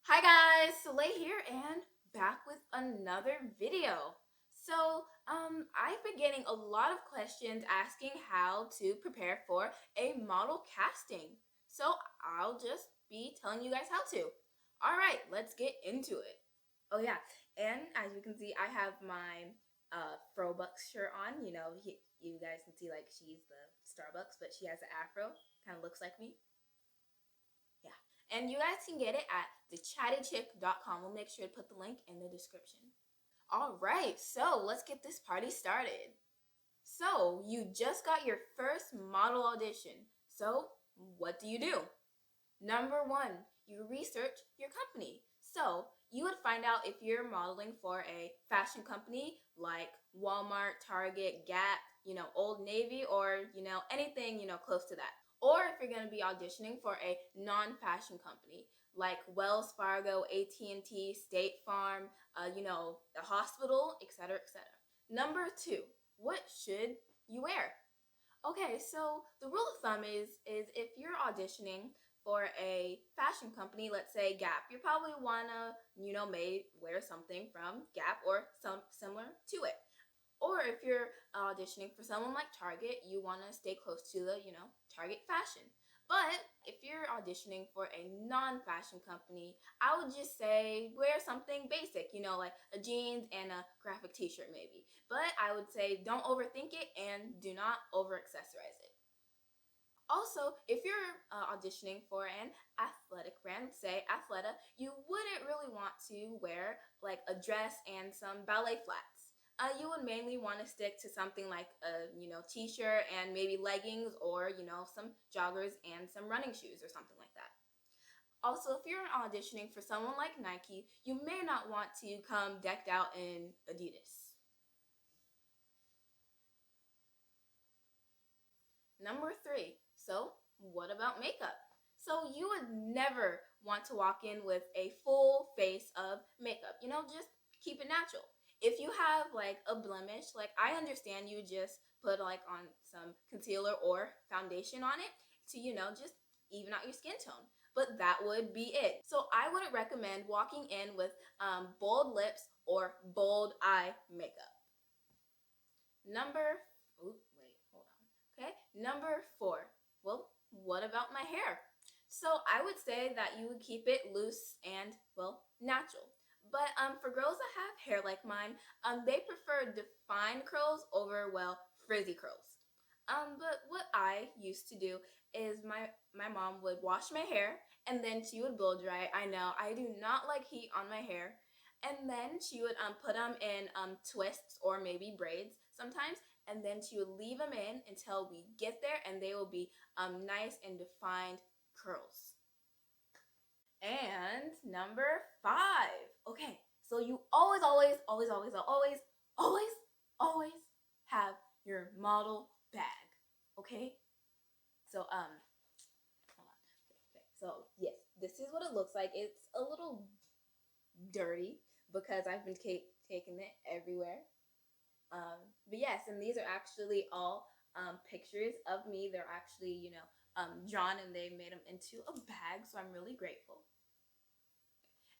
Hi guys, Celai here and back with another video. I've been getting a lot of questions asking how to prepare for a model casting. So I'll just be telling you guys how to. All right, let's get into it. Oh yeah, and as you can see, I have my Frobucks shirt on. You guys can see like she's the Starbucks, but she has an afro, kind of looks like me. Yeah. And you guys can get it at thechattychick.com. We'll make sure to put the link in the description. All right, so let's get this party started. So, you just got your first model audition. So, what do? Number one, you research your company. So, you would find out if you're modeling for a fashion company like Walmart, Target, Gap, Old Navy, or, anything, close to that. Or if you're going to be auditioning for a non-fashion company like Wells Fargo, AT&T, State Farm, the hospital, etc., etc. Number two, what should you wear? Okay, so the rule of thumb is if you're auditioning for a fashion company, let's say Gap, you probably wanna, may wear something from Gap or some similar to it. Or if you're auditioning for someone like Target, you want to stay close to the, Target fashion. But if you're auditioning for a non-fashion company, I would just say wear something basic, like a jeans and a graphic t-shirt maybe. But I would say don't overthink it and do not over-accessorize it. Also, if you're auditioning for an athletic brand, say Athleta, you wouldn't really want to wear like a dress and some ballet flats. You would mainly want to stick to something like a t-shirt and maybe leggings, or some joggers and some running shoes or something like that. Also, if you're auditioning for someone like Nike, you may not want to come decked out in Adidas. Number three, so what about makeup? So you would never want to walk in with a full face of makeup. Just keep it natural. If you have like a blemish, like I understand you just put like on some concealer or foundation on it to, just even out your skin tone. But that would be it. So I wouldn't recommend walking in with bold lips or bold eye makeup. Number, wait, hold on. Okay, number four. Well, what about my hair? So I would say that you would keep it loose and, well, natural. But for girls that have hair like mine, they prefer defined curls over, well, frizzy curls. But what I used to do is my mom would wash my hair and then she would blow dry it. I know I do not like heat on my hair, and then she would put them in twists or maybe braids sometimes, and then she would leave them in until we get there, and they will be nice and defined curls. And number five. Okay, so you always have your model bag. Okay, so hold on. Okay, so yes, this is what it looks like. It's a little dirty because I've been taking it everywhere. But yes, and these are actually all pictures of me. They're actually, drawn, and they made them into a bag, so I'm really grateful.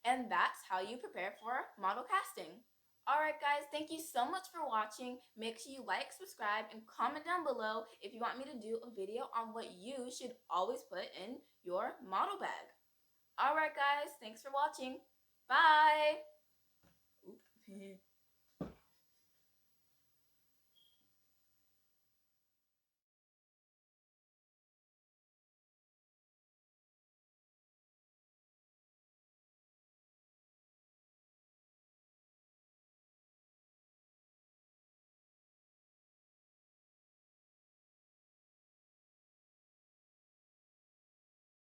And that's how you prepare for model casting. Alright guys, thank you so much for watching. Make sure you like, subscribe, and comment down below if you want me to do a video on what you should always put in your model bag. Alright guys, thanks for watching. Bye! Oop.